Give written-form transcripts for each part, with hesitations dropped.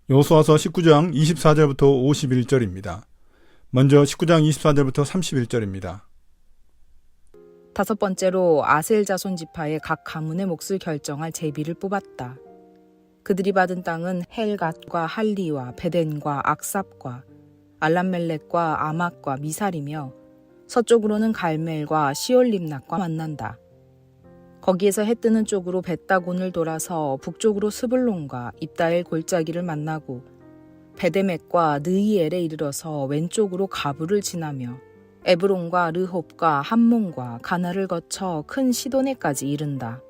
여호수아서 19장 24절부터 51절입니다. 먼저 19장 24절부터 31절입니다. 다섯 번째로 아셀 자손 지파의 각 가문의 몫을 결정할 제비를 뽑았다. 그들이 받은 땅은 헬갓과 할리와 베덴과 악삽과 알람멜렉과 아막과 미살이며 서쪽으로는 갈멜과 시올림낫과 만난다. 거기에서 해 뜨는 쪽으로 벳다곤을 돌아서 북쪽으로 스불론과 입다엘 골짜기를 만나고 베데맥과 느이엘에 이르러서 왼쪽으로 가부를 지나며 에브론과 르홉과 함몬과 가나를 거쳐 큰 시도네까지 이른다.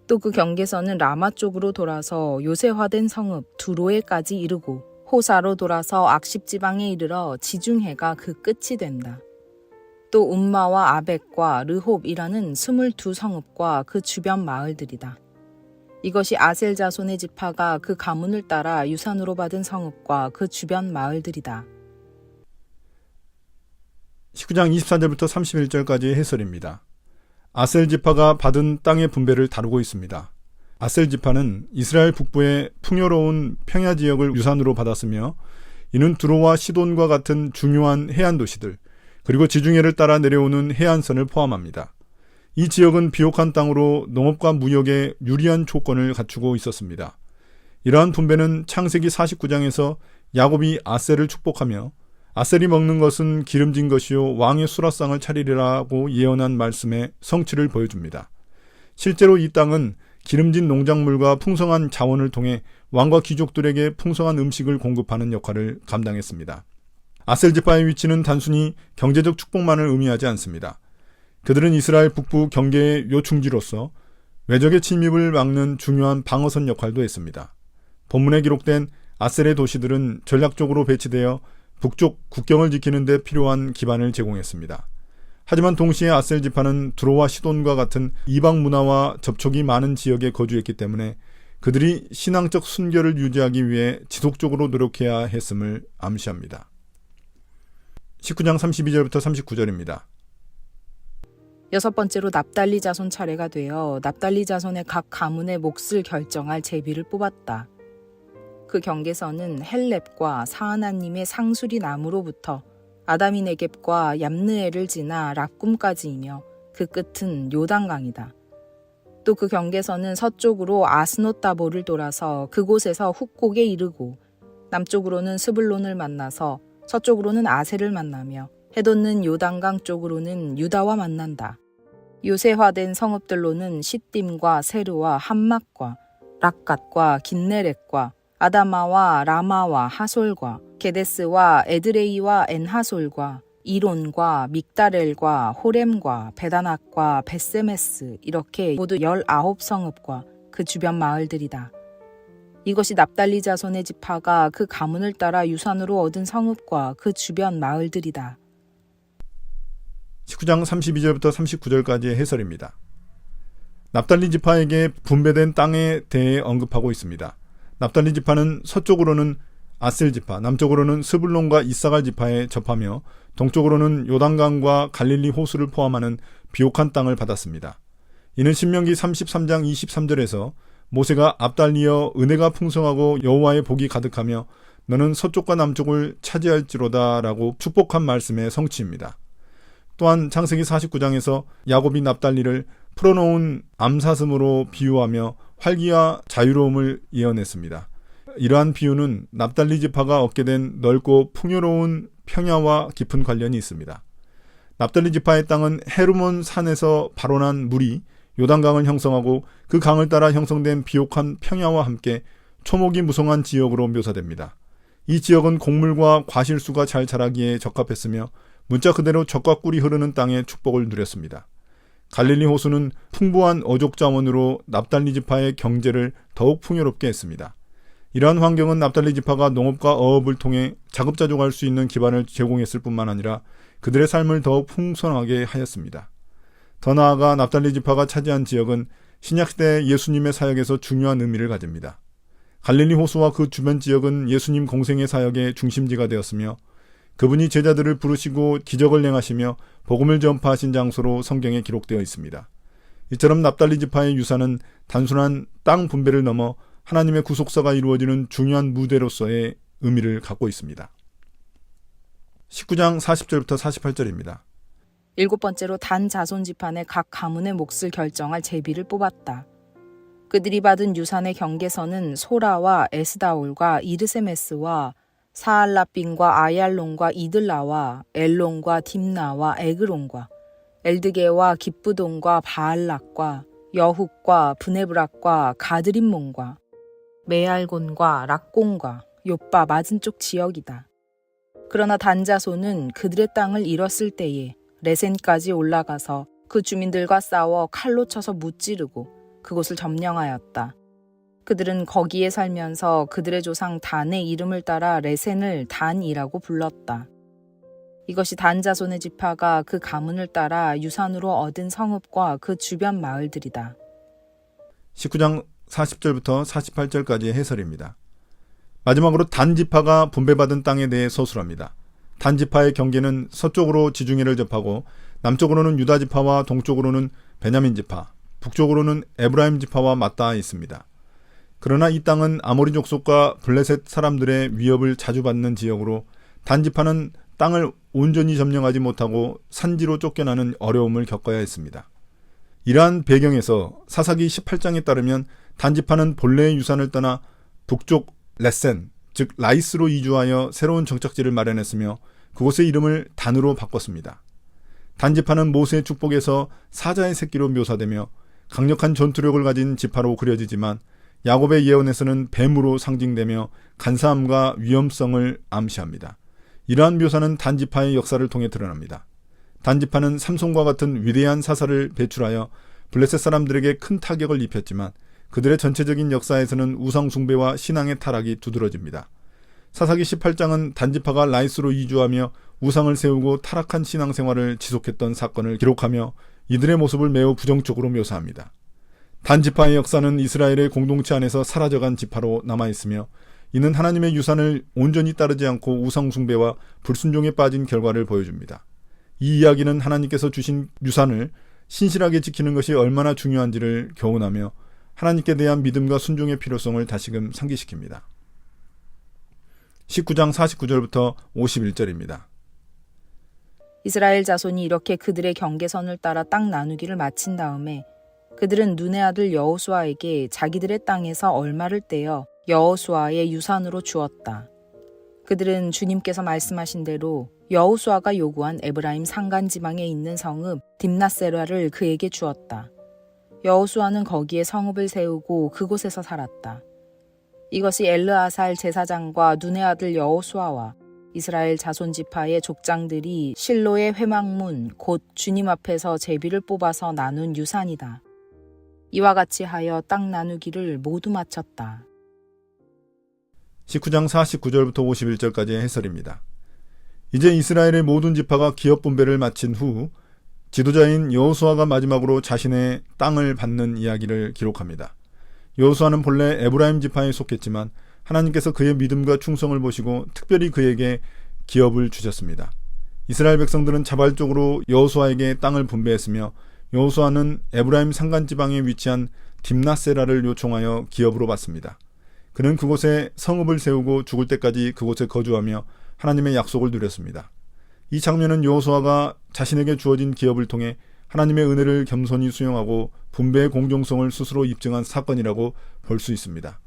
또 그 경계선은 라마 쪽으로 돌아서 요새화된 성읍 두로에까지 이르고 호사로 돌아서 악십 지방에 이르러 지중해가 그 끝이 된다. 또 움마와 아벡과 르홉이라는 22성읍과 그 주변 마을들이다. 이것이 아셀 자손의 지파가 그 가문을 따라 유산으로 받은 성읍과 그 주변 마을들이다. 19장 24절부터 31절까지의 해설입니다. 아셀 지파가 받은 땅의 분배를 다루고 있습니다. 아셀 지파는 이스라엘 북부의 풍요로운 평야 지역을 유산으로 받았으며 이는 두로와 시돈과 같은 중요한 해안 도시들 그리고 지중해를 따라 내려오는 해안선을 포함합니다. 이 지역은 비옥한 땅으로 농업과 무역에 유리한 조건을 갖추고 있었습니다. 이러한 분배는 창세기 49장에서 야곱이 아셀을 축복하며 아셀이 먹는 것은 기름진 것이요 왕의 수라상을 차리리라고 예언한 말씀의 성취를 보여줍니다. 실제로 이 땅은 기름진 농작물과 풍성한 자원을 통해 왕과 귀족들에게 풍성한 음식을 공급하는 역할을 감당했습니다. 아셀 지파의 위치는 단순히 경제적 축복만을 의미하지 않습니다. 그들은 이스라엘 북부 경계의 요충지로서 외적의 침입을 막는 중요한 방어선 역할도 했습니다. 본문에 기록된 아셀의 도시들은 전략적으로 배치되어 북쪽 국경을 지키는 데 필요한 기반을 제공했습니다. 하지만 동시에 아셀 지파는 두로와 시돈과 같은 이방 문화와 접촉이 많은 지역에 거주했기 때문에 그들이 신앙적 순결을 유지하기 위해 지속적으로 노력해야 했음을 암시합니다. 19장 32절부터 39절입니다. 여섯 번째로 납달리 자손 차례가 되어 납달리 자손의 각 가문의 몫을 결정할 제비를 뽑았다. 그 경계선은 헬렙과 사하나님의 상수리 나무로부터 아다미 네겝과 얌느엘을 지나 랍굼까지이며 그 끝은 요단강이다. 또 그 경계선은 서쪽으로 아스노따보를 돌아서 그곳에서 훅곡에 이르고 남쪽으로는 스불론을 만나서 서쪽으로는 아셀을 만나며 해돋는 요단강 쪽으로는 유다와 만난다. 요새화된 성읍들로는 시딤과 세르와 함막과 락갓과 긴네렛과 아다마와 라마와 하솔과 게데스와 에드레이와 엔하솔과 이론과 믹다렐과 호렘과 베다낙과 베세메스 이렇게 모두 19성읍과 그 주변 마을들이다. 이것이 납달리 자손의 지파가 그 가문을 따라 유산으로 얻은 성읍과 그 주변 마을들이다. 19장 32절부터 39절까지의 해설입니다. 납달리 지파에게 분배된 땅에 대해 언급하고 있습니다. 납달리 지파는 서쪽으로는 아셀 지파, 남쪽으로는 스불론과 이사갈 지파에 접하며 동쪽으로는 요단강과 갈릴리 호수를 포함하는 비옥한 땅을 받았습니다. 이는 신명기 33장 23절에서 모세가 앞달리어 은혜가 풍성하고 여호와의 복이 가득하며 너는 서쪽과 남쪽을 차지할지로다 라고 축복한 말씀의 성취입니다. 또한 창세기 49장에서 야곱이 납달리를 풀어놓은 암사슴으로 비유하며 활기와 자유로움을 예언했습니다. 이러한 비유는 납달리 지파가 얻게 된 넓고 풍요로운 평야와 깊은 관련이 있습니다. 납달리 지파의 땅은 헤르몬 산에서 발원한 물이 요단강을 형성하고 그 강을 따라 형성된 비옥한 평야와 함께 초목이 무성한 지역으로 묘사됩니다. 이 지역은 곡물과 과실수가 잘 자라기에 적합했으며 문자 그대로 젖과 꿀이 흐르는 땅의 축복을 누렸습니다. 갈릴리 호수는 풍부한 어족 자원으로 납달리 지파의 경제를 더욱 풍요롭게 했습니다. 이러한 환경은 납달리 지파가 농업과 어업을 통해 자급자족할 수 있는 기반을 제공했을 뿐만 아니라 그들의 삶을 더욱 풍성하게 하였습니다. 더 나아가 납달리 지파가 차지한 지역은 신약시대 예수님의 사역에서 중요한 의미를 가집니다. 갈릴리 호수와 그 주변 지역은 예수님 공생의 사역의 중심지가 되었으며 그분이 제자들을 부르시고 기적을 행하시며 복음을 전파하신 장소로 성경에 기록되어 있습니다. 이처럼 납달리 지파의 유산은 단순한 땅 분배를 넘어 하나님의 구속사가 이루어지는 중요한 무대로서의 의미를 갖고 있습니다. 19장 40절부터 48절입니다. 일곱 번째로 단 자손 지판의 각 가문의 몫을 결정할 제비를 뽑았다. 그들이 받은 유산의 경계선은 소라와 에스다올과 이르세메스와 사알라빈과 아얄론과 이들라와 엘론과 딥나와 에그론과 엘드게와 기쁘돈과 바알락과 여훅과 브네브락과 가드림몬과 메알곤과 락공과 요빠 맞은쪽 지역이다. 그러나 단자손은 그들의 땅을 잃었을 때에 레센까지 올라가서 그 주민들과 싸워 칼로 쳐서 무찌르고 그곳을 점령하였다. 그들은 거기에 살면서 그들의 조상 단의 이름을 따라 레센을 단이라고 불렀다. 이것이 단 자손의 지파가 그 가문을 따라 유산으로 얻은 성읍과 그 주변 마을들이다. 19장 40절부터 48절까지의 해설입니다. 마지막으로 단 지파가 분배받은 땅에 대해 서술합니다. 단 지파의 경계는 서쪽으로 지중해를 접하고 남쪽으로는 유다 지파와 동쪽으로는 베냐민 지파, 북쪽으로는 에브라임 지파와 맞닿아 있습니다. 그러나 이 땅은 아모리 족속과 블레셋 사람들의 위협을 자주 받는 지역으로 단 지파는 땅을 온전히 점령하지 못하고 산지로 쫓겨나는 어려움을 겪어야 했습니다. 이러한 배경에서 사사기 18장에 따르면 단 지파는 본래의 유산을 떠나 북쪽 레센, 즉 라이스로 이주하여 새로운 정착지를 마련했으며 그곳의 이름을 단으로 바꿨습니다. 단 지파는 모세의 축복에서 사자의 새끼로 묘사되며 강력한 전투력을 가진 지파로 그려지지만 야곱의 예언에서는 뱀으로 상징되며 간사함과 위험성을 암시합니다. 이러한 묘사는 단 지파의 역사를 통해 드러납니다. 단 지파는 삼손과 같은 위대한 사사를 배출하여 블레셋 사람들에게 큰 타격을 입혔지만 그들의 전체적인 역사에서는 우상 숭배와 신앙의 타락이 두드러집니다. 사사기 18장은 단지파가 라이스로 이주하며 우상을 세우고 타락한 신앙생활을 지속했던 사건을 기록하며 이들의 모습을 매우 부정적으로 묘사합니다. 단지파의 역사는 이스라엘의 공동체 안에서 사라져간 지파로 남아있으며 이는 하나님의 유산을 온전히 따르지 않고 우상 숭배와 불순종에 빠진 결과를 보여줍니다. 이 이야기는 하나님께서 주신 유산을 신실하게 지키는 것이 얼마나 중요한지를 교훈하며 하나님께 대한 믿음과 순종의 필요성을 다시금 상기시킵니다. 19장 49절부터 51절입니다. 이스라엘 자손이 이렇게 그들의 경계선을 따라 땅 나누기를 마친 다음에 그들은 눈의 아들 여호수아에게 자기들의 땅에서 얼마를 떼어 여호수아의 유산으로 주었다. 그들은 주님께서 말씀하신 대로 여호수아가 요구한 에브라임 산간 지방에 있는 성읍 딥낫세라를 그에게 주었다. 여호수아는 거기에 성읍을 세우고 그곳에서 살았다. 이것이 엘르아살 제사장과 눈의 아들 여호수아와 이스라엘 자손 지파의 족장들이 실로의 회막문 곧 주님 앞에서 제비를 뽑아서 나눈 유산이다. 이와 같이 하여 땅 나누기를 모두 마쳤다. 19장 49절부터 51절까지의 해설입니다. 이제 이스라엘의 모든 지파가 기업 분배를 마친 후 지도자인 여호수아가 마지막으로 자신의 땅을 받는 이야기를 기록합니다. 여호수아는 본래 에브라임 지파에 속했지만 하나님께서 그의 믿음과 충성을 보시고 특별히 그에게 기업을 주셨습니다. 이스라엘 백성들은 자발적으로 여호수아에게 땅을 분배했으며 여호수아는 에브라임 산간 지방에 위치한 딥낫세라를 요청하여 기업으로 받습니다. 그는 그곳에 성읍을 세우고 죽을 때까지 그곳에 거주하며 하나님의 약속을 누렸습니다. 이 장면은 여호수아가 자신에게 주어진 기업을 통해 하나님의 은혜를 겸손히 수용하고 분배의 공정성을 스스로 입증한 사건이라고 볼 수 있습니다.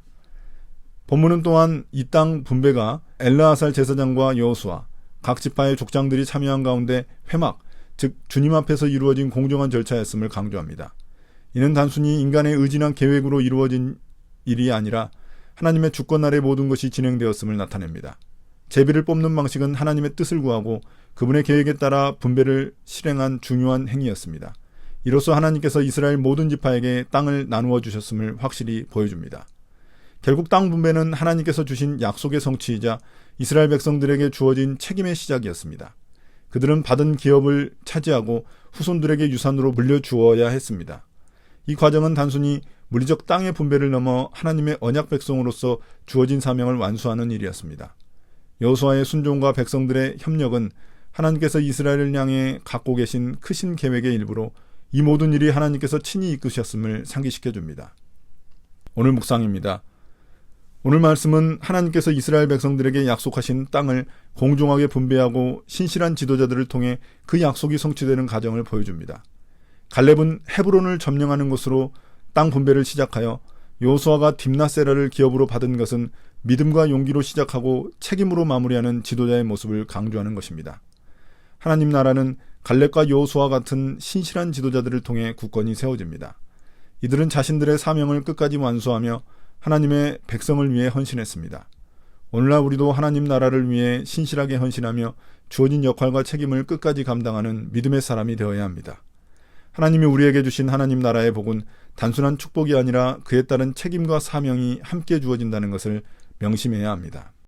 본문은 또한 이 땅 분배가 엘르아살 제사장과 여호수아, 각 지파의 족장들이 참여한 가운데 회막, 즉 주님 앞에서 이루어진 공정한 절차였음을 강조합니다. 이는 단순히 인간의 의진한 계획으로 이루어진 일이 아니라 하나님의 주권 아래 모든 것이 진행되었음을 나타냅니다. 제비를 뽑는 방식은 하나님의 뜻을 구하고 그분의 계획에 따라 분배를 실행한 중요한 행위였습니다. 이로써 하나님께서 이스라엘 모든 지파에게 땅을 나누어 주셨음을 확실히 보여줍니다. 결국 땅 분배는 하나님께서 주신 약속의 성취이자 이스라엘 백성들에게 주어진 책임의 시작이었습니다. 그들은 받은 기업을 차지하고 후손들에게 유산으로 물려주어야 했습니다. 이 과정은 단순히 물리적 땅의 분배를 넘어 하나님의 언약 백성으로서 주어진 사명을 완수하는 일이었습니다. 여호수아의 순종과 백성들의 협력은 하나님께서 이스라엘을 향해 갖고 계신 크신 계획의 일부로 이 모든 일이 하나님께서 친히 이끄셨음을 상기시켜줍니다. 오늘 묵상입니다. 오늘 말씀은 하나님께서 이스라엘 백성들에게 약속하신 땅을 공정하게 분배하고 신실한 지도자들을 통해 그 약속이 성취되는 과정을 보여줍니다. 갈렙은 헤브론을 점령하는 것으로 땅 분배를 시작하여 여호수아가 딥나세라를 기업으로 받은 것은 믿음과 용기로 시작하고 책임으로 마무리하는 지도자의 모습을 강조하는 것입니다. 하나님 나라는 갈렙과 여호수아 같은 신실한 지도자들을 통해 굳건히 세워집니다. 이들은 자신들의 사명을 끝까지 완수하며 하나님의 백성을 위해 헌신했습니다. 오늘날 우리도 하나님 나라를 위해 신실하게 헌신하며 주어진 역할과 책임을 끝까지 감당하는 믿음의 사람이 되어야 합니다. 하나님이 우리에게 주신 하나님 나라의 복은 단순한 축복이 아니라 그에 따른 책임과 사명이 함께 주어진다는 것을 명심해야 합니다.